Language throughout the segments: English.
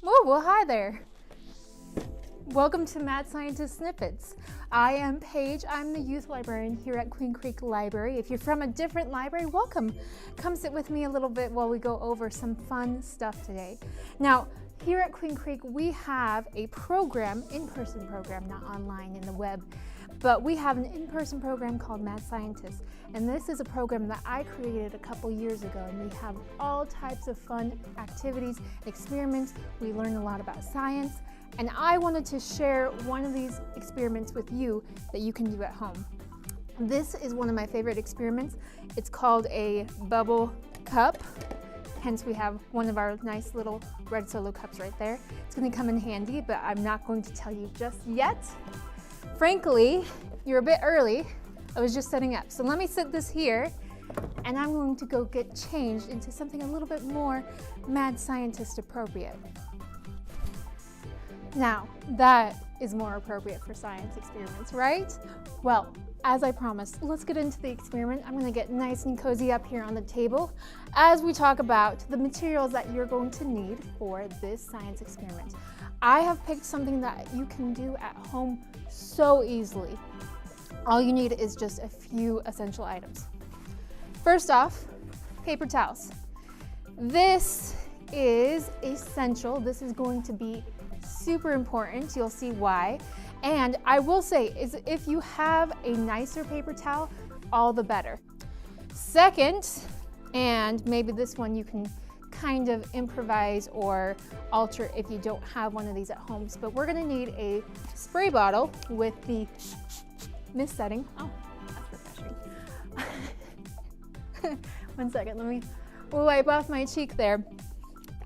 Oh, well, hi there. Welcome to Mad Scientist Snippets. I am Paige. I'm the youth librarian here at Queen Creek Library. If you're from a different library, welcome. Come sit with me a little bit while we go over some fun stuff today. Now, here at Queen Creek, we have a program, in-person program, not online in the web, but we have an in-person program called Mad Scientist. And this is a program that I created a couple years ago, and we have all types of fun activities, experiments. We learn a lot about science, and I wanted to share one of these experiments with you that you can do at home. This is one of my favorite experiments. It's called a bubble cup. Hence we have one of our nice little red Solo cups right there. It's going to come in handy, but I'm not going to tell you just yet. Frankly, you're a bit early. I was just setting up. So let me set this here, and I'm going to go get changed into something a little bit more Mad Scientist appropriate. Now, that is more appropriate for science experiments, right? Well, as I promised, let's get into the experiment. I'm going to get nice and cozy up here on the table as we talk about the materials that you're going to need for this science experiment. I have picked something that you can do at home so easily. All you need is just a few essential items. First off, paper towels. This is essential. This is going to be super important. You'll see why. And I will say is if you have a nicer paper towel, all the better. Second, and maybe this one you can kind of improvise or alter if you don't have one of these at home, but we're gonna need a spray bottle with the mist setting. Oh, that's refreshing. 1 second, let me wipe off my cheek there.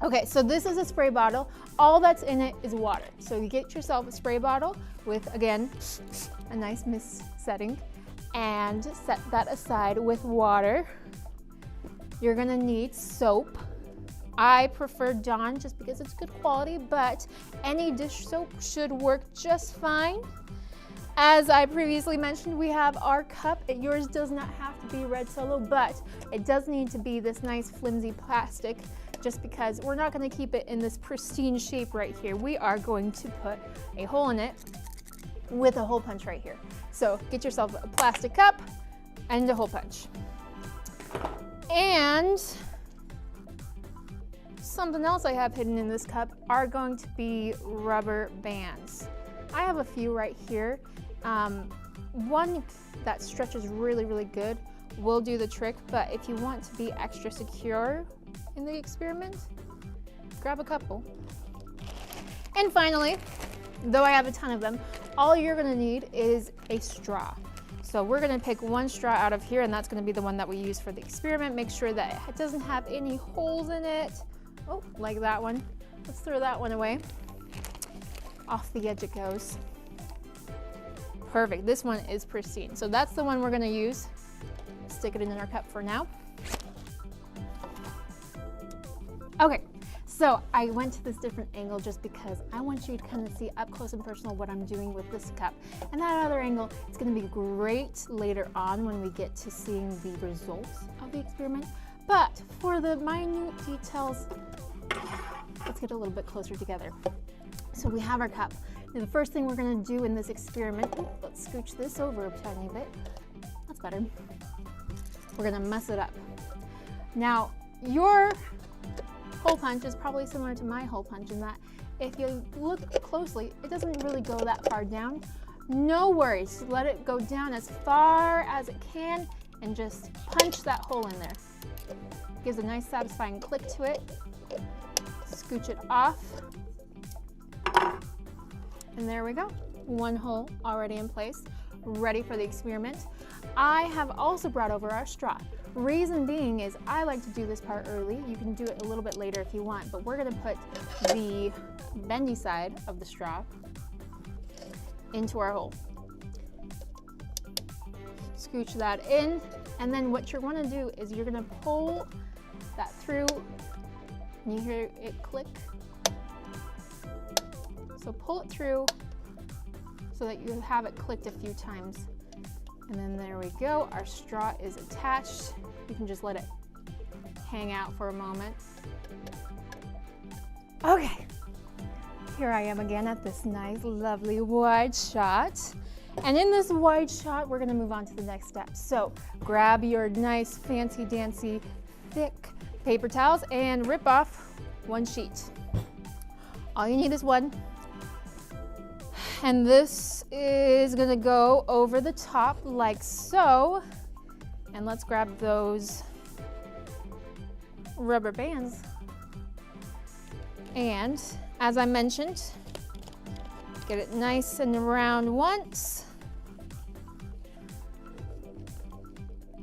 Okay, so this is a spray bottle. All that's in it is water. So you get yourself a spray bottle with, again, a nice mist setting, and set that aside with water. You're gonna need soap. I prefer Dawn just because it's good quality, but any dish soap should work just fine. As I previously mentioned, we have our cup. Yours does not have to be red Solo, but it does need to be this nice flimsy plastic, just because we're not going to keep it in this pristine shape right here. We are going to put a hole in it with a hole punch right here. So get yourself a plastic cup and a hole punch. And something else I have hidden in this cup are going to be rubber bands. I have a few right here. One that stretches really, really good will do the trick, but if you want to be extra secure in the experiment, grab a couple. And finally, though I have a ton of them, all you're gonna need is a straw. So we're gonna pick one straw out of here, and that's gonna be the one that we use for the experiment. Make sure that it doesn't have any holes in it. Oh, like that one. Let's throw that one away. Off the edge it goes. Perfect, this one is pristine. So that's the one we're gonna use. Stick it in our cup for now. Okay, so I went to this different angle just because I want you to kind of see up close and personal what I'm doing with this cup. And that other angle is gonna be great later on when we get to seeing the results of the experiment. But for the minute details, let's get a little bit closer together. So we have our cup. Now the first thing we're gonna do in this experiment, let's scooch this over a tiny bit. That's better. We're gonna mess it up. Now, your hole punch is probably similar to my hole punch in that if you look closely, it doesn't really go that far down. No worries, let it go down as far as it can and just punch that hole in there. Gives a nice satisfying click to it. Scooch it off. And there we go. One hole already in place, ready for the experiment. I have also brought over our straw. Reason being is I like to do this part early. You can do it a little bit later if you want, but we're gonna put the bendy side of the straw into our hole. Scooch that in, and then what you're gonna do is you're gonna pull that through, and you hear it click. So pull it through so that you have it clicked a few times. And then there we go, our straw is attached. You can just let it hang out for a moment. Okay, here I am again at this nice, lovely wide shot. And in this wide shot, we're gonna move on to the next step. So grab your nice, fancy, dancy, thick paper towels and rip off one sheet. All you need is one. And this is gonna go over the top like so. And let's grab those rubber bands. And as I mentioned, get it nice and round once.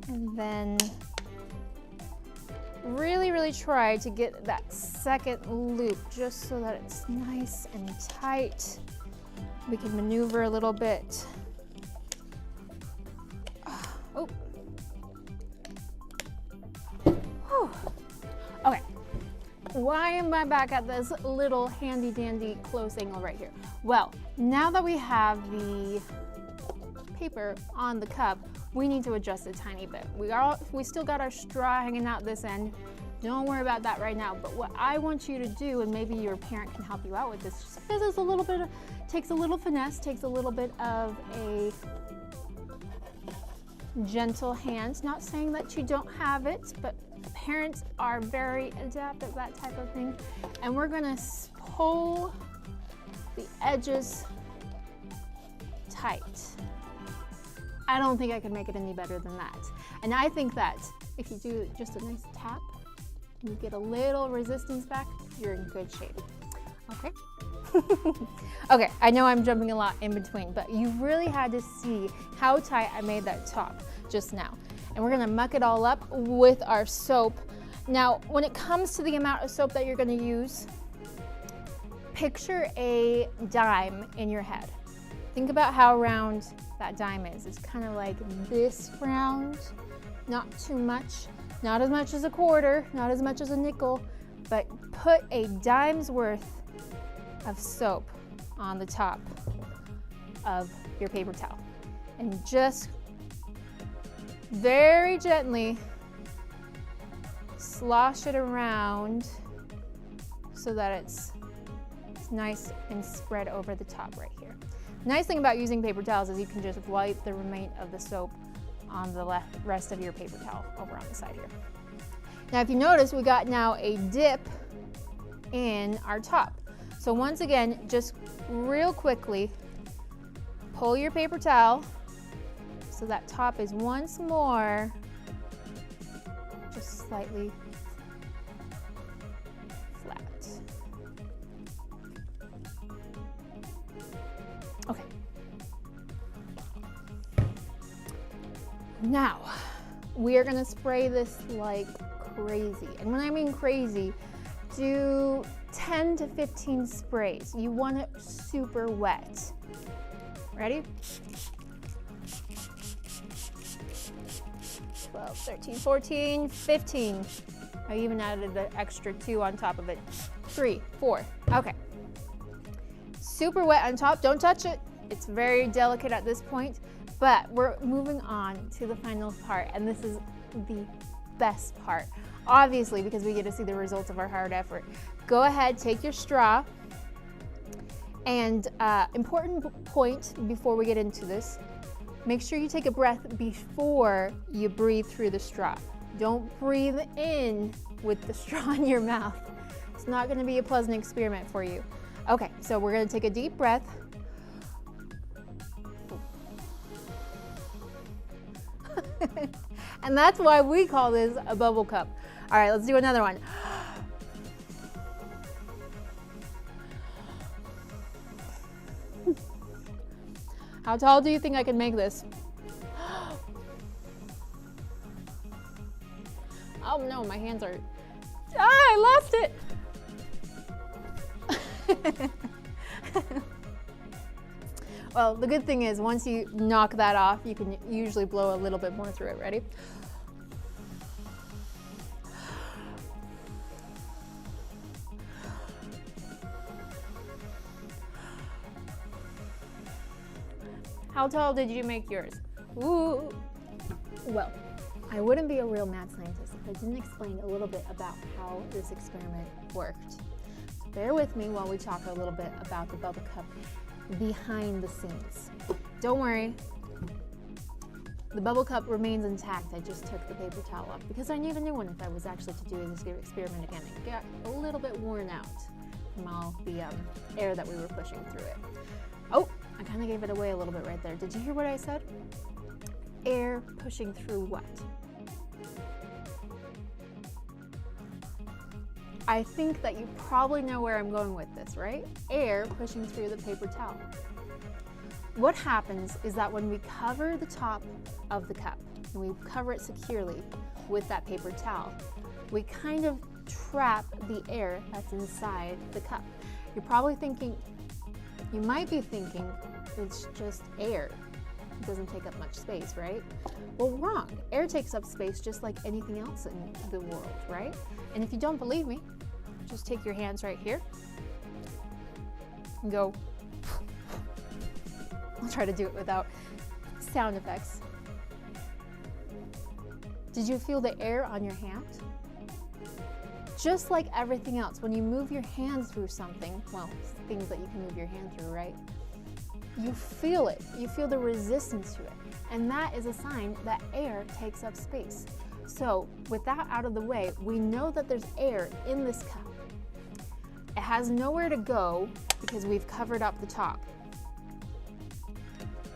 And then really, really try to get that second loop just so that it's nice and tight. We can maneuver a little bit. Oh. Whew. Okay. Why am I back at this little handy dandy close angle right here? Well, now that we have the paper on the cup, we need to adjust it a tiny bit. We still got our straw hanging out this end. Don't worry about that right now. But what I want you to do, and maybe your parent can help you out with this, just because it's a little bit of, takes a little finesse, takes a little bit of a gentle hand. Not saying that you don't have it, but parents are very adept at that type of thing. And we're gonna pull the edges tight. I don't think I can make it any better than that. And I think that if you do just a nice tap, and you get a little resistance back, you're in good shape. Okay? Okay, I know I'm jumping a lot in between, but you really had to see how tight I made that top just now. And we're gonna muck it all up with our soap. Now, when it comes to the amount of soap that you're gonna use, picture a dime in your head. Think about how round that dime is. It's kind of like this round, not too much, not as much as a quarter, not as much as a nickel, but put a dime's worth of soap on the top of your paper towel. And just very gently slosh it around so that it's nice and spread over the top right here. Nice thing about using paper towels is you can just wipe the remain of the soap on the rest of your paper towel over on the side here. Now if you notice, we got now a dip in our top. So once again, just real quickly, pull your paper towel so that top is once more just slightly flat. Okay. Now, we are gonna spray this like crazy. And when I mean crazy, do 10 to 15 sprays. You want it super wet. Ready? 12, 13, 14, 15. I even added the extra 2 on top of it. 3, 4, okay. Super wet on top, don't touch it. It's very delicate at this point, but we're moving on to the final part, and this is the best part, obviously, because we get to see the results of our hard effort. Go ahead, take your straw, and important point before we get into this, make sure you take a breath before you breathe through the straw. Don't breathe in with the straw in your mouth. It's not gonna be a pleasant experiment for you. Okay, so we're gonna take a deep breath. And that's why we call this a bubble cup. All right, let's do another one. How tall do you think I can make this? Oh no, my hands are, I lost it. Well, the good thing is once you knock that off, you can usually blow a little bit more through it. Ready? How tall did you make yours? Ooh. Well, I wouldn't be a real mad scientist if I didn't explain a little bit about how this experiment worked. bear with me while we talk a little bit about the bubble cup behind the scenes. Don't worry, the bubble cup remains intact. I just took the paper towel off because I need a new one if I was actually to do this experiment again. It got a little bit worn out from all the air that we were pushing through it. Oh, I kind of gave it away a little bit right there. Did you hear what I said? Air pushing through what? I think that you probably know where I'm going with this, right? Air pushing through the paper towel. What happens is that when we cover the top of the cup and we cover it securely with that paper towel, we kind of trap the air that's inside the cup. You're probably thinking, you might be thinking, it's just air. It doesn't take up much space, right? Well, wrong. Air takes up space just like anything else in the world, right? And if you don't believe me, just take your hands right here and go. I'll try to do it without sound effects. Did you feel the air on your hand? Just like everything else, when you move your hand through something, well, things that you can move your hand through, right? You feel it. You feel the resistance to it. And that is a sign that air takes up space. So with that out of the way, we know that there's air in this cup. It has nowhere to go because we've covered up the top.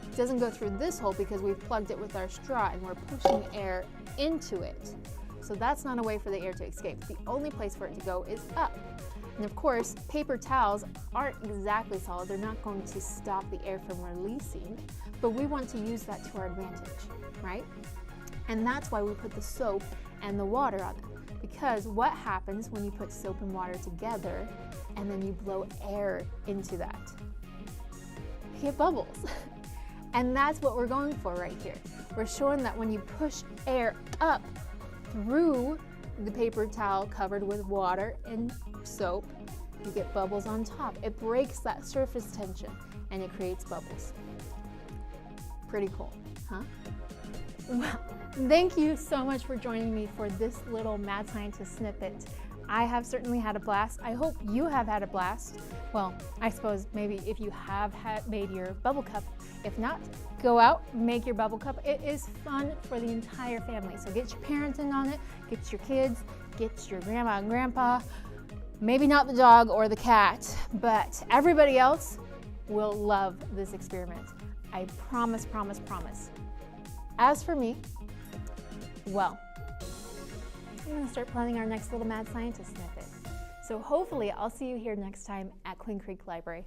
It doesn't go through this hole because we've plugged it with our straw and we're pushing air into it. So that's not a way for the air to escape. The only place for it to go is up. And of course, paper towels aren't exactly solid. They're not going to stop the air from releasing, but we want to use that to our advantage, right? And that's why we put the soap and the water on it. Because what happens when you put soap and water together and then you blow air into that? You get bubbles. And that's what we're going for right here. We're showing that when you push air up through the paper towel covered with water and soap, you get bubbles on top. It breaks that surface tension and it creates bubbles. Pretty cool, huh? Well, thank you so much for joining me for this little Mad Scientist snippet. I have certainly had a blast. I hope you have had a blast. Well, I suppose maybe if you have made your bubble cup. If not, go out, make your bubble cup. It is fun for the entire family. So get your parents in on it, get your kids, get your grandma and grandpa, maybe not the dog or the cat, but everybody else will love this experiment. I promise, promise, promise. As for me, well, I'm gonna start planning our next little Mad Scientist snippet. So hopefully I'll see you here next time at Queen Creek Library.